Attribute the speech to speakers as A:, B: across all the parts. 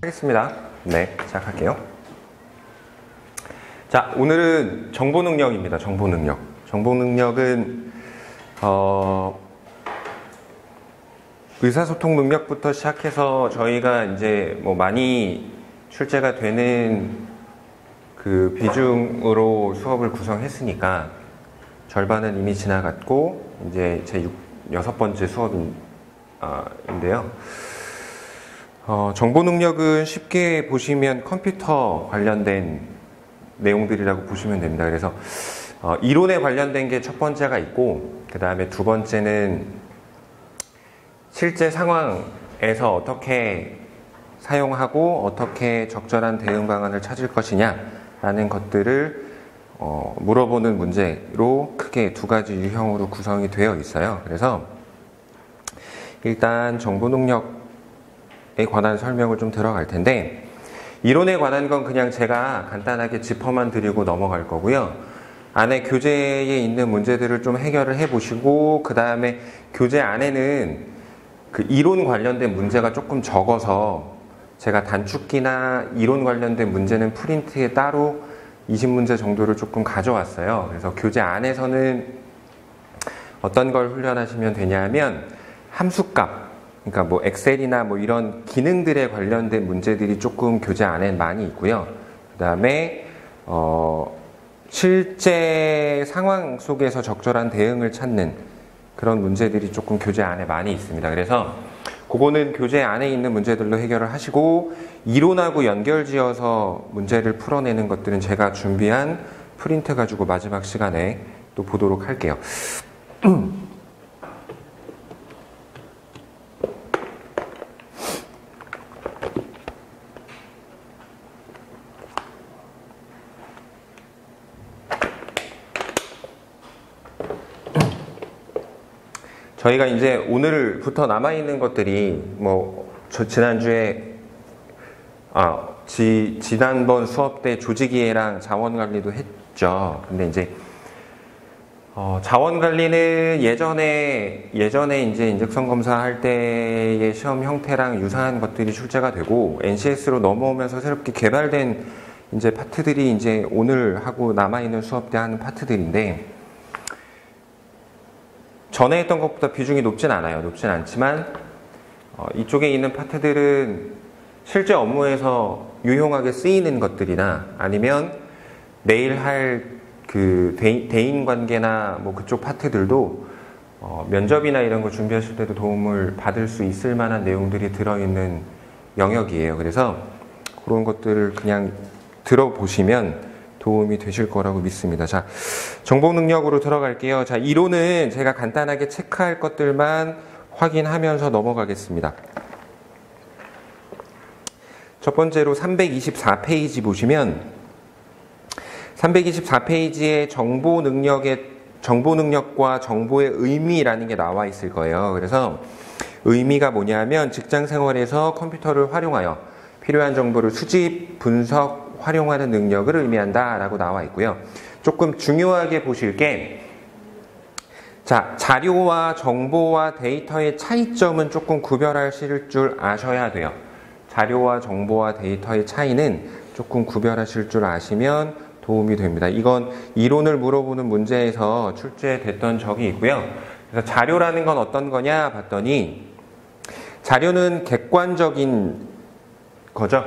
A: 하겠습니다. 네, 시작할게요. 자, 오늘은 정보 능력입니다. 정보 능력. 정보 능력은 의사소통 능력부터 시작해서 저희가 이제 뭐 많이 출제가 되는 그 비중으로 수업을 구성했으니까 절반은 이미 지나갔고 이제 제 6번째 수업인데요. 정보 능력은 쉽게 보시면 컴퓨터 관련된 내용들이라고 보시면 됩니다. 그래서 이론에 관련된 게 첫 번째가 있고, 그 다음에 두 번째는 실제 상황에서 어떻게 사용하고 어떻게 적절한 대응 방안을 찾을 것이냐라는 것들을 물어보는 문제로 크게 두 가지 유형으로 구성이 되어 있어요. 그래서 일단 정보 능력에 관한 설명을 좀 들어갈 텐데, 이론에 관한 건 그냥 제가 간단하게 짚어만 드리고 넘어갈 거고요. 안에 교재에 있는 문제들을 좀 해결을 해보시고, 그 다음에 교재 안에는 그 이론 관련된 문제가 조금 적어서 제가 단축키나 이론 관련된 문제는 프린트에 따로 20문제 정도를 조금 가져왔어요. 그래서 교재 안에서는 어떤 걸 훈련하시면 되냐면 함수값, 그러니까 뭐 엑셀이나 뭐 이런 기능들에 관련된 문제들이 조금 교재 안에 많이 있고요. 그 다음에 실제 상황 속에서 적절한 대응을 찾는 그런 문제들이 조금 교재 안에 많이 있습니다. 그래서 그거는 교재 안에 있는 문제들로 해결을 하시고, 이론하고 연결지어서 문제를 풀어내는 것들은 제가 준비한 프린트 가지고 마지막 시간에 또 보도록 할게요. 저희가 이제 오늘부터 남아있는 것들이 지난주에 지난번 수업 때 조직이해랑 자원관리도 했죠. 근데 이제 자원관리는 예전에 이제 인적성 검사할 때의 시험 형태랑 유사한 것들이 출제가 되고, NCS로 넘어오면서 새롭게 개발된 이제 파트들이 이제 오늘 하고 남아있는 수업 때 하는 파트들인데, 전에 했던 것보다 비중이 높진 않아요. 높진 않지만 이쪽에 있는 파트들은 실제 업무에서 유용하게 쓰이는 것들이나 아니면 내일 할 그 대인 관계나 뭐 그쪽 파트들도 면접이나 이런 거 준비하실 때도 도움을 받을 수 있을 만한 내용들이 들어있는 영역이에요. 그래서 그런 것들을 그냥 들어보시면 도움이 되실 거라고 믿습니다. 자, 정보 능력으로 들어갈게요. 자, 이론은 제가 간단하게 체크할 것들만 확인하면서 넘어가겠습니다. 첫 번째로 324페이지 보시면 324페이지에 정보 능력과 정보의 의미라는 게 나와 있을 거예요. 그래서 의미가 뭐냐면 직장 생활에서 컴퓨터를 활용하여 필요한 정보를 수집, 분석, 활용하는 능력을 의미한다 라고 나와 있고요. 조금 중요하게 보실 게, 자, 자료와 정보와 데이터의 차이점은 조금 구별하실 줄 아셔야 돼요. 자료와 정보와 데이터의 차이는 조금 구별하실 줄 아시면 도움이 됩니다. 이건 이론을 물어보는 문제에서 출제됐던 적이 있고요. 그래서 자료라는 건 어떤 거냐 봤더니, 자료는 객관적인 거죠.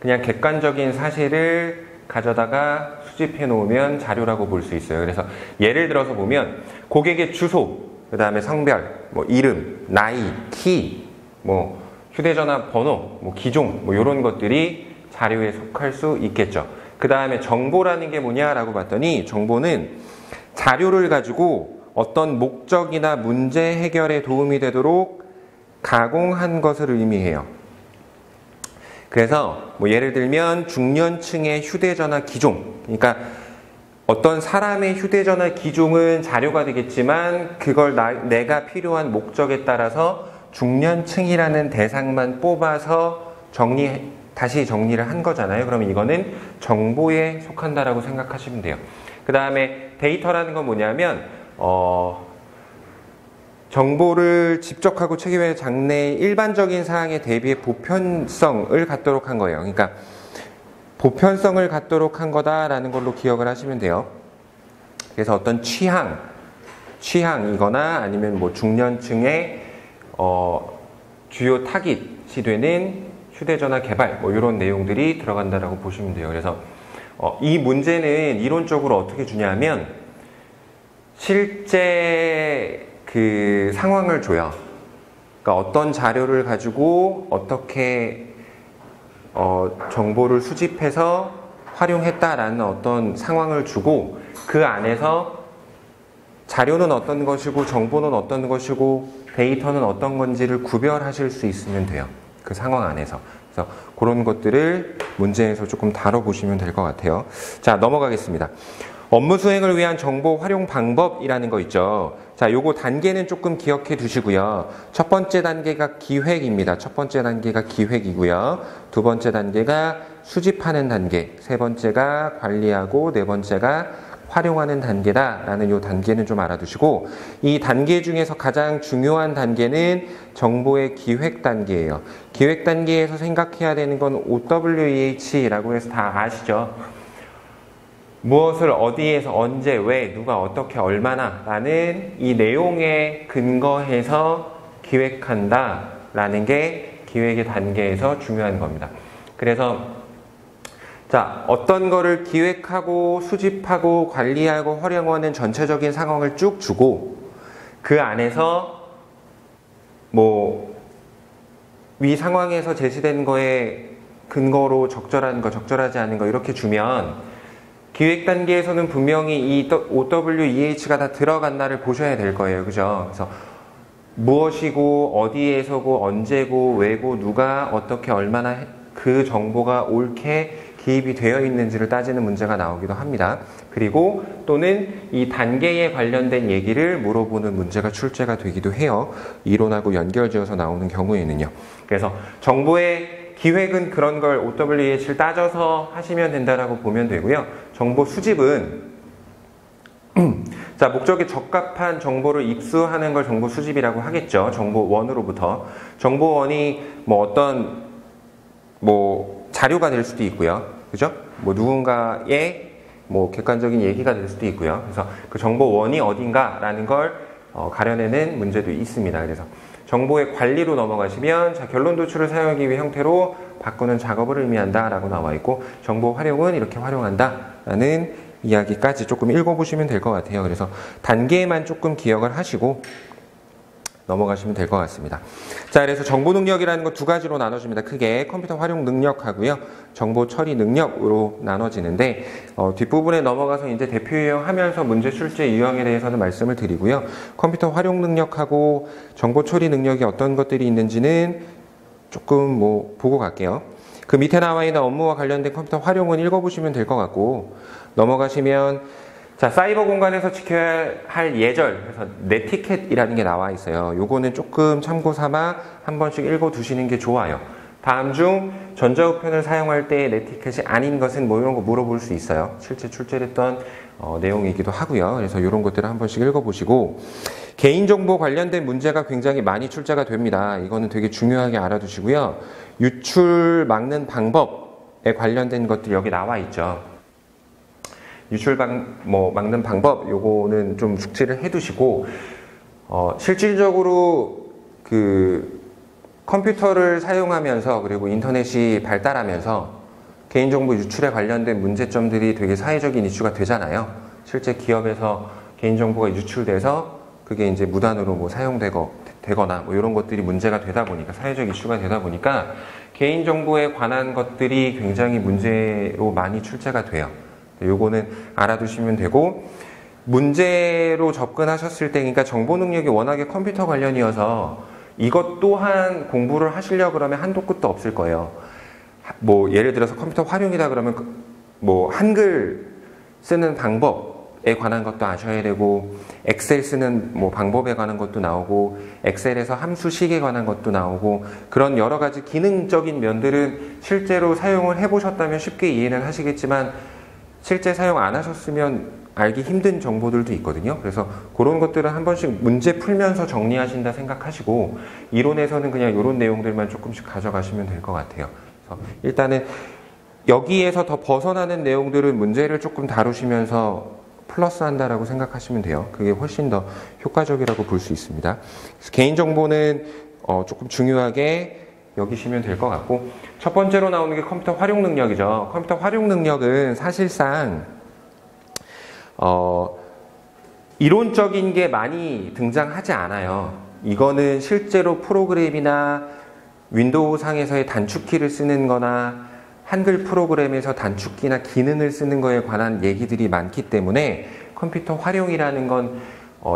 A: 그냥 객관적인 사실을 가져다가 수집해 놓으면 자료라고 볼 수 있어요. 그래서 예를 들어서 보면 고객의 주소, 그 다음에 성별, 뭐 이름, 나이, 키, 뭐 휴대전화 번호, 뭐 기종, 뭐 이런 것들이 자료에 속할 수 있겠죠. 그 다음에 정보라는 게 뭐냐라고 봤더니, 정보는 자료를 가지고 어떤 목적이나 문제 해결에 도움이 되도록 가공한 것을 의미해요. 그래서 뭐 예를 들면 중년층의 휴대전화 기종, 그러니까 어떤 사람의 휴대전화 기종은 자료가 되겠지만 그걸 내가 필요한 목적에 따라서 중년층이라는 대상만 뽑아서 다시 정리를 한 거잖아요. 그러면 이거는 정보에 속한다라고 생각하시면 돼요. 그 다음에 데이터라는 건 뭐냐면 정보를 집적하고 체계화의 장래의 일반적인 사항에 대비해 보편성을 갖도록 한 거예요. 그러니까 보편성을 갖도록 한 거다라는 걸로 기억을 하시면 돼요. 그래서 어떤 취향이거나 아니면 뭐 중년층의 주요 타깃이 되는 휴대전화 개발 뭐 이런 내용들이 들어간다라고 보시면 돼요. 그래서 이 문제는 이론적으로 어떻게 주냐면 실제 그 상황을 줘요. 그러니까 어떤 자료를 가지고 어떻게 정보를 수집해서 활용했다라는 어떤 상황을 주고 그 안에서 자료는 어떤 것이고 정보는 어떤 것이고 데이터는 어떤 건지를 구별하실 수 있으면 돼요. 그 상황 안에서. 그래서 그런 것들을 문제에서 조금 다뤄보시면 될 것 같아요. 자, 넘어가겠습니다. 업무 수행을 위한 정보 활용 방법이라는 거 있죠. 자, 요거 단계는 조금 기억해 두시고요. 첫 번째 단계가 기획입니다. 첫 번째 단계가 기획이고요. 두 번째 단계가 수집하는 단계, 세 번째가 관리하고 네 번째가 활용하는 단계다라는 요 단계는 좀 알아두시고 이 단계 중에서 가장 중요한 단계는 정보의 기획 단계예요. 기획 단계에서 생각해야 되는 건 OWEH라고 해서 다 아시죠? 무엇을 어디에서 언제 왜 누가 어떻게 얼마나 라는 이 내용에 근거해서 기획한다 라는 게 기획의 단계에서 중요한 겁니다. 그래서 자, 어떤 거를 기획하고 수집하고 관리하고 활용하는 전체적인 상황을 쭉 주고 그 안에서 뭐 위 상황에서 제시된 거에 근거로 적절한 거 적절하지 않은 거 이렇게 주면 기획 단계에서는 분명히 이 OWEH가 다 들어간다를 보셔야 될 거예요. 그죠? 그래서 무엇이고 어디에서고 언제고 왜고 누가 어떻게 얼마나 그 정보가 옳게 기입이 되어 있는지를 따지는 문제가 나오기도 합니다. 그리고 또는 이 단계에 관련된 얘기를 물어보는 문제가 출제가 되기도 해요. 이론하고 연결지어서 나오는 경우에는요. 그래서 정보의 기획은 그런 걸 OWEH를 따져서 하시면 된다라고 보면 되고요. 정보 수집은 자, 목적에 적합한 정보를 입수하는 걸 정보 수집이라고 하겠죠. 정보 원으로부터. 정보 원이 뭐 어떤 자료가 될 수도 있고요. 그죠? 뭐 누군가의 뭐 객관적인 얘기가 될 수도 있고요. 그래서 그 정보 원이 어딘가라는 걸 가려내는 문제도 있습니다. 그래서 정보의 관리로 넘어가시면 자, 결론 도출을 사용하기 위해 형태로 바꾸는 작업을 의미한다 라고 나와 있고 정보 활용은 이렇게 활용한다 라는 이야기까지 조금 읽어보시면 될 것 같아요. 그래서 단계만 조금 기억을 하시고 넘어가시면 될 것 같습니다. 자, 그래서 정보 능력이라는 거 두 가지로 나눠집니다. 크게 컴퓨터 활용 능력하고요. 정보 처리 능력으로 나눠지는데 뒷부분에 넘어가서 이제 대표 유형하면서 문제 출제 유형에 대해서는 말씀을 드리고요. 컴퓨터 활용 능력하고 정보 처리 능력이 어떤 것들이 있는지는 조금 보고 갈게요. 그 밑에 나와 있는 업무와 관련된 컴퓨터 활용은 읽어보시면 될 것 같고 넘어가시면 자, 사이버 공간에서 지켜야 할 예절, 그래서 네티켓이라는 게 나와 있어요. 요거는 조금 참고 삼아 한 번씩 읽어두시는 게 좋아요. 다음 중 전자우편을 사용할 때 네티켓이 아닌 것은 뭐 이런 거 물어볼 수 있어요. 실제 출제됐던 내용이기도 하고요. 그래서 이런 것들을 한 번씩 읽어보시고 개인정보 관련된 문제가 굉장히 많이 출제가 됩니다. 이거는 되게 중요하게 알아두시고요. 유출 막는 방법에 관련된 것들 여기 나와 있죠. 유출 막는 방법 요거는 좀 숙지를 해두시고 실질적으로 그 컴퓨터를 사용하면서 그리고 인터넷이 발달하면서 개인정보 유출에 관련된 문제점들이 되게 사회적인 이슈가 되잖아요. 실제 기업에서 개인정보가 유출돼서 그게 이제 무단으로 사용되거나 이런 것들이 문제가 되다 보니까 사회적 이슈가 되다 보니까 개인정보에 관한 것들이 굉장히 문제로 많이 출제가 돼요. 요거는 알아두시면 되고 문제로 접근하셨을 때 그러니까 정보 능력이 워낙에 컴퓨터 관련이어서 이것 또한 공부를 하시려고 그러면 한도 끝도 없을 거예요. 예를 들어서 컴퓨터 활용이다 그러면 한글 쓰는 방법에 관한 것도 아셔야 되고 엑셀 쓰는 방법에 관한 것도 나오고 엑셀에서 함수식에 관한 것도 나오고 그런 여러 가지 기능적인 면들은 실제로 사용을 해보셨다면 쉽게 이해는 하시겠지만 실제 사용 안 알기 힘든 정보들도 있거든요. 그래서 그런 것들은 한 번씩 문제 풀면서 정리하신다 생각하시고 이론에서는 그냥 이런 내용들만 조금씩 가져가시면 될 것 같아요. 그래서 일단은 여기에서 더 벗어나는 내용들은 문제를 조금 다루시면서 플러스 한다라고 생각하시면 돼요. 그게 훨씬 더 효과적이라고 볼 수 있습니다. 그래서 개인정보는 조금 중요하게 여기시면 될 것 같고, 첫 번째로 나오는 게 컴퓨터 활용 능력이죠. 컴퓨터 활용 능력은 사실상 이론적인 게 많이 등장하지 않아요. 이거는 실제로 프로그램이나 윈도우 상에서의 단축키를 쓰는 거나 한글 프로그램에서 단축키나 기능을 쓰는 거에 관한 얘기들이 많기 때문에 컴퓨터 활용이라는 건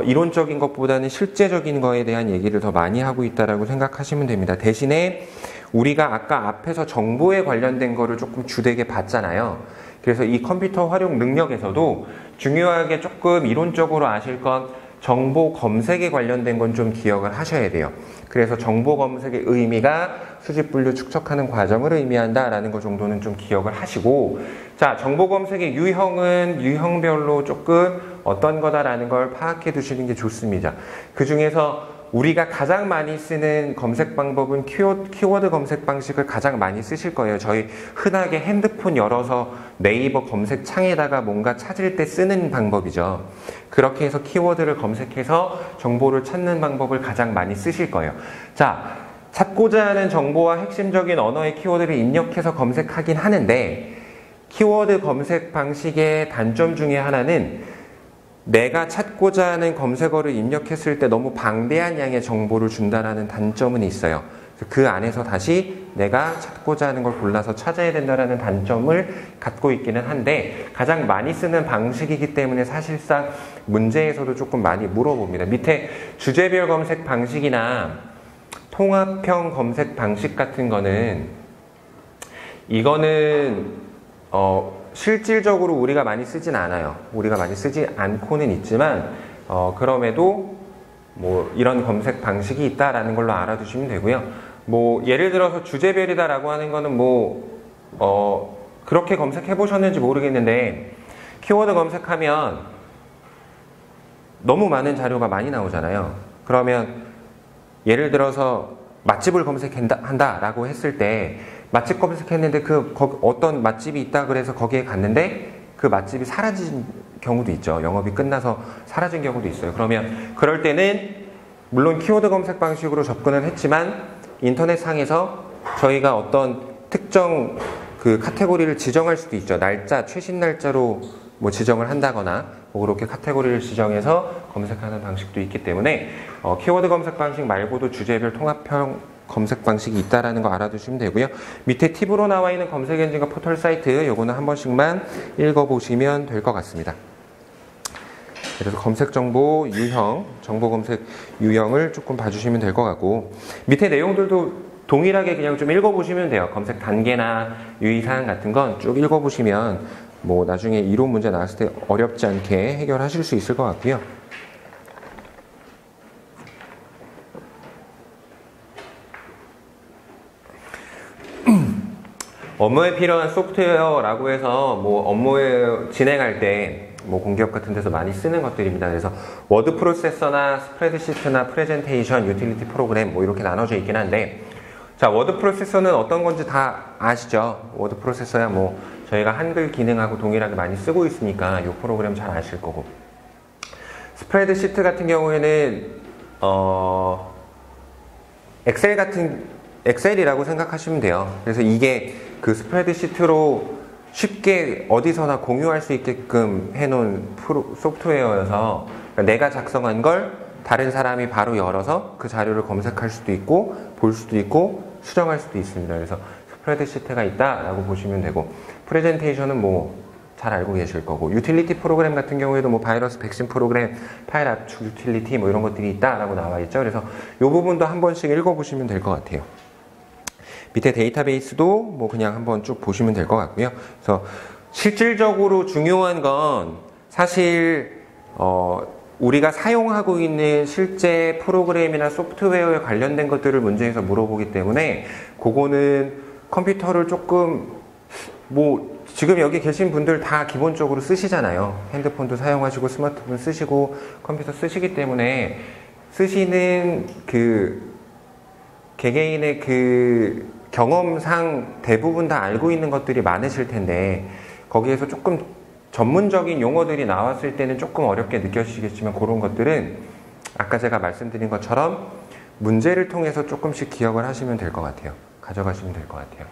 A: 이론적인 것보다는 실제적인 거에 대한 얘기를 더 많이 하고 있다라고 생각하시면 됩니다. 대신에 우리가 아까 앞에서 정보에 관련된 거를 조금 주되게 봤잖아요. 그래서 이 컴퓨터 활용 능력에서도 중요하게 조금 이론적으로 아실 건 정보 검색에 관련된 건 좀 기억을 하셔야 돼요. 그래서 정보 검색의 의미가 수집, 분류, 축적하는 과정을 의미한다라는 것 정도는 좀 기억을 하시고, 자, 정보 검색의 유형은 유형별로 조금 어떤 거다라는 걸 파악해 두시는 게 좋습니다. 그 중에서 우리가 가장 많이 쓰는 검색 방법은 키워드 검색 방식을 가장 많이 쓰실 거예요. 저희 흔하게 핸드폰 열어서 네이버 검색 창에다가 뭔가 찾을 때 쓰는 방법이죠. 그렇게 해서 키워드를 검색해서 정보를 찾는 방법을 가장 많이 쓰실 거예요. 자, 찾고자 하는 정보와 핵심적인 언어의 키워드를 입력해서 검색하긴 하는데, 키워드 검색 방식의 단점 중에 하나는 내가 찾고자 하는 검색어를 입력했을 때 너무 방대한 양의 정보를 준다라는 단점은 있어요. 그 안에서 다시 내가 찾고자 하는 걸 골라서 찾아야 된다라는 단점을 갖고 있기는 한데, 가장 많이 쓰는 방식이기 때문에 사실상 문제에서도 조금 많이 물어봅니다. 밑에 주제별 검색 방식이나 통합형 검색 방식 같은 거는, 이거는 실질적으로 우리가 많이 쓰진 않아요. 우리가 많이 쓰지 않고는 있지만 그럼에도 뭐 이런 검색 방식이 있다라는 걸로 알아두시면 되고요. 뭐 예를 들어서 주제별이다라고 하는 거는 그렇게 검색해 보셨는지 모르겠는데, 키워드 검색하면 너무 많은 자료가 많이 나오잖아요. 그러면 예를 들어서 맛집을 검색한다라고 했을 때, 맛집 검색했는데 어떤 맛집이 있다 그래서 거기에 갔는데 그 맛집이 사라진 경우도 있죠. 영업이 끝나서 사라진 경우도 있어요. 그러면 그럴 때는 물론 키워드 검색 방식으로 접근을 했지만 인터넷상에서 저희가 어떤 특정 그 카테고리를 지정할 수도 있죠. 날짜, 최신 날짜로 뭐 지정을 한다거나 뭐 그렇게 카테고리를 지정해서 검색하는 방식도 있기 때문에 키워드 검색 방식 말고도 주제별 통합형 검색 방식이 있다라는 거 알아두시면 되고요. 밑에 팁으로 나와 있는 검색 엔진과 포털 사이트, 요거는 한 번씩만 읽어보시면 될 것 같습니다. 그래서 검색 정보 유형, 정보 검색 유형을 조금 봐주시면 될 것 같고, 밑에 내용들도 동일하게 그냥 좀 읽어보시면 돼요. 검색 단계나 유의사항 같은 건 쭉 읽어보시면 뭐 나중에 이론 문제 나왔을 때 어렵지 않게 해결하실 수 있을 것 같고요. 업무에 필요한 소프트웨어라고 해서 뭐 업무에 진행할 때 뭐 공기업 같은 데서 많이 쓰는 것들입니다. 그래서 워드 프로세서나 스프레드시트나 프레젠테이션, 유틸리티 프로그램 뭐 이렇게 나눠져 있긴 한데, 자, 워드 프로세서는 어떤 건지 다 아시죠? 워드 프로세서야 뭐 저희가 한글 기능하고 동일하게 많이 쓰고 있으니까 이 프로그램 잘 아실 거고, 스프레드시트 같은 경우에는 엑셀이라고 생각하시면 돼요. 그래서 이게 그 스프레드시트로 쉽게 어디서나 공유할 수 있게끔 해놓은 소프트웨어여서, 그러니까 내가 작성한 걸 다른 사람이 바로 열어서 그 자료를 검색할 수도 있고 볼 수도 있고 수정할 수도 있습니다. 그래서 스프레드시트가 있다라고 보시면 되고, 프레젠테이션은 뭐 잘 알고 계실 거고, 유틸리티 프로그램 같은 경우에도 뭐 바이러스 백신 프로그램, 파일 압축 유틸리티 뭐 이런 것들이 있다라고 나와 있죠. 그래서 이 부분도 한 번씩 읽어보시면 될 것 같아요. 밑에 데이터베이스도 뭐 그냥 한번 쭉 보시면 될 것 같고요. 그래서 실질적으로 중요한 건 사실 우리가 사용하고 있는 실제 프로그램이나 소프트웨어에 관련된 것들을 문제에서 물어보기 때문에 그거는 컴퓨터를 조금 뭐 지금 여기 계신 분들 다 기본적으로 쓰시잖아요. 핸드폰도 사용하시고 스마트폰 쓰시고 컴퓨터 쓰시기 때문에 쓰시는 그 개개인의 그 경험상 대부분 다 알고 있는 것들이 많으실 텐데 거기에서 조금 전문적인 용어들이 나왔을 때는 조금 어렵게 느껴지시겠지만 그런 것들은 아까 제가 말씀드린 것처럼 문제를 통해서 조금씩 기억을 하시면 될 것 같아요. 가져가시면 될 것 같아요.